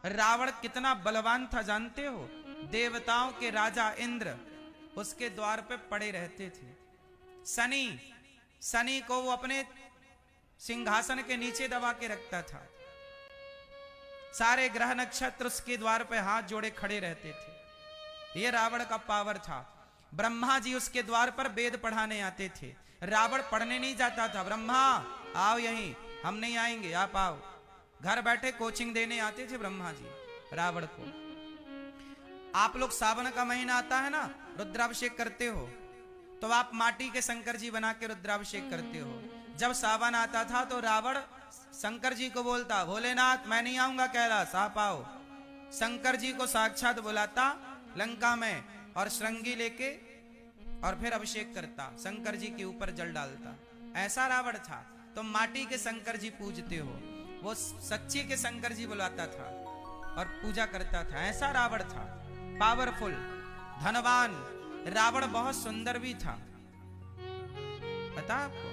रावण कितना बलवान था जानते हो? देवताओं के राजा इंद्र उसके द्वार पे पड़े रहते थे। शनि को वो अपने सिंहासन के नीचे दबा के रखता था। सारे ग्रह नक्षत्र उसके द्वार पे हाथ जोड़े खड़े रहते थे। ये रावण का पावर था। ब्रह्मा जी उसके द्वार पर वेद पढ़ाने आते थे। रावण पढ़ने नहीं जाता था। ब्रह्मा आओ यहीं, हम नहीं आएंगे, आप आओ। घर बैठे कोचिंग देने आते थे ब्रह्मा जी रावण को। आप लोग सावन का महीना आता है ना, रुद्राभिषेक करते हो, तो आप माटी के शंकर जी बना के रुद्राभिषेक करते हो। जब सावन आता था तो रावण शंकर जी को बोलता, भोलेनाथ मैं नहीं आऊंगा कैलाश, आप आओ। शंकर जी को साक्षात बुलाता लंका में और श्रृंगी लेके और फिर अभिषेक करता, शंकर जी के ऊपर जल डालता। ऐसा रावण था। तुम माटी के शंकर जी पूजते हो, वो सच्चे के शंकर जी बुलाता था और पूजा करता था। ऐसा रावण था, पावरफुल, धनवान। रावण बहुत सुंदर भी था, पता आपको?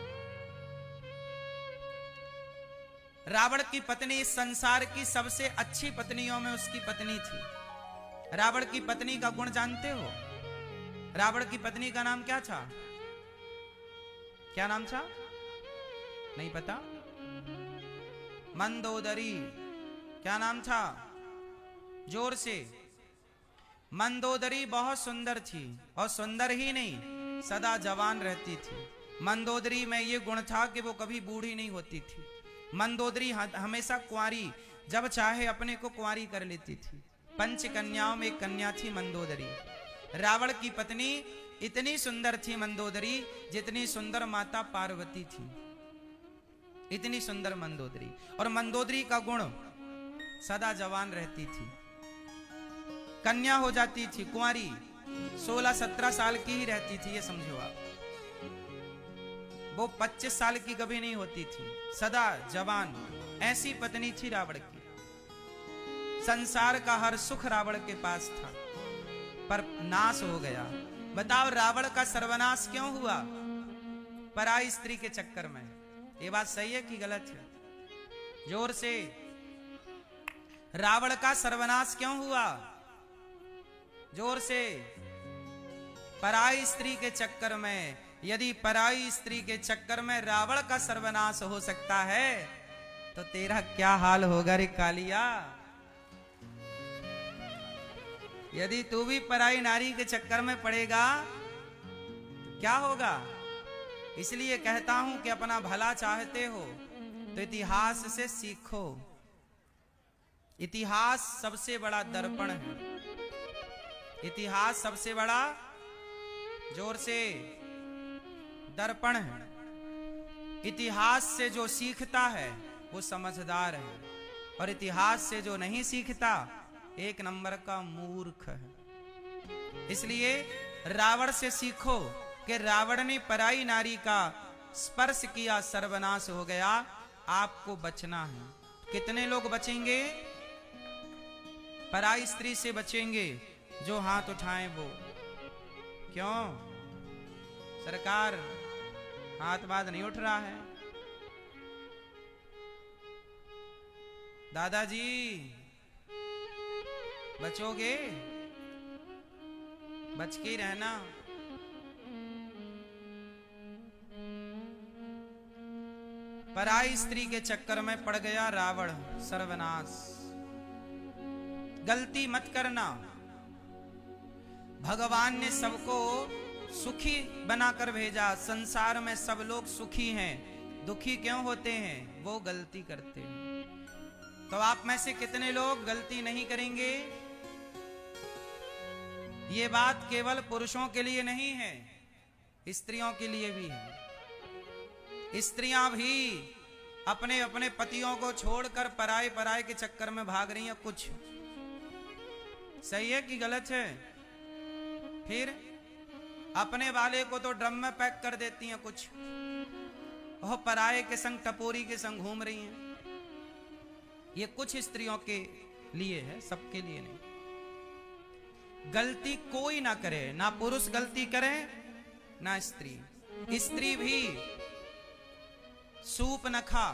रावण की पत्नी इस संसार की सबसे अच्छी पत्नियों में उसकी पत्नी थी। रावण की पत्नी का गुण जानते हो? रावण की पत्नी का नाम क्या था? क्या नाम था? नहीं पता? मंदोदरी। क्या नाम था? जोर से। मंदोदरी बहुत सुंदर थी, और सुंदर ही नहीं, सदा जवान रहती थी। मंदोदरी में ये गुण था कि वो कभी बूढ़ी नहीं होती थी। मंदोदरी हमेशा कुंवारी, जब चाहे अपने को कुंवारी कर लेती थी। पंच कन्याओं में एक कन्या थी मंदोदरी। रावण की पत्नी इतनी सुंदर थी मंदोदरी, जितनी सुंदर माता पार्वती थी, इतनी सुंदर मंदोदरी। और मंदोदरी का गुण, सदा जवान रहती थी। कन्या हो जाती थी, कुंवारी, 16-17 साल की ही रहती थी, ये समझो आप। वो 25 साल की कभी नहीं होती थी, सदा जवान। ऐसी पत्नी थी रावण की। संसार का हर सुख रावण के पास था, पर नाश हो गया। बताओ रावण का सर्वनाश क्यों हुआ? पराई स्त्री के चक्कर में। ये बात सही है कि गलत है? जोर से। रावण का सर्वनाश क्यों हुआ? जोर से। पराई स्त्री के चक्कर में। यदि पराई स्त्री के चक्कर में रावण का सर्वनाश हो सकता है, तो तेरा क्या हाल होगा रे कालिया? यदि तू भी पराई नारी के चक्कर में पड़ेगा तो क्या होगा? इसलिए कहता हूं कि अपना भला चाहते हो तो इतिहास से सीखो। इतिहास सबसे बड़ा दर्पण है। इतिहास सबसे बड़ा, जोर से, दर्पण है। इतिहास से जो सीखता है वो समझदार है, और इतिहास से जो नहीं सीखता एक नंबर का मूर्ख है। इसलिए रावण से सीखो कि रावण ने पराई नारी का स्पर्श किया, सर्वनाश हो गया। आपको बचना है। कितने लोग बचेंगे? पराई स्त्री से बचेंगे जो हाथ उठाएं वो। क्यों? सरकार हाथ बात नहीं उठ रहा है। दादाजी बचोगे? बच के रहना। पराई स्त्री के चक्कर में पड़ गया रावण, सर्वनाश। गलती मत करना। भगवान ने सबको सुखी बनाकर भेजा। संसार में सब लोग सुखी हैं, दुखी क्यों होते हैं? वो गलती करते हैं। तो आप में से कितने लोग गलती नहीं करेंगे? ये बात केवल पुरुषों के लिए नहीं है, स्त्रियों के लिए भी है। स्त्रियां भी अपने अपने पतियों को छोड़कर पराये के चक्कर में भाग रही हैं। कुछ सही है कि गलत है? फिर अपने वाले को तो ड्रम में पैक कर देती हैं, कुछ वह पराये के संग, टपोरी के संग घूम रही हैं। ये कुछ स्त्रियों के लिए है, सबके लिए नहीं। गलती कोई ना करे, ना पुरुष गलती करे ना स्त्री। स्त्री भी सूप न खा,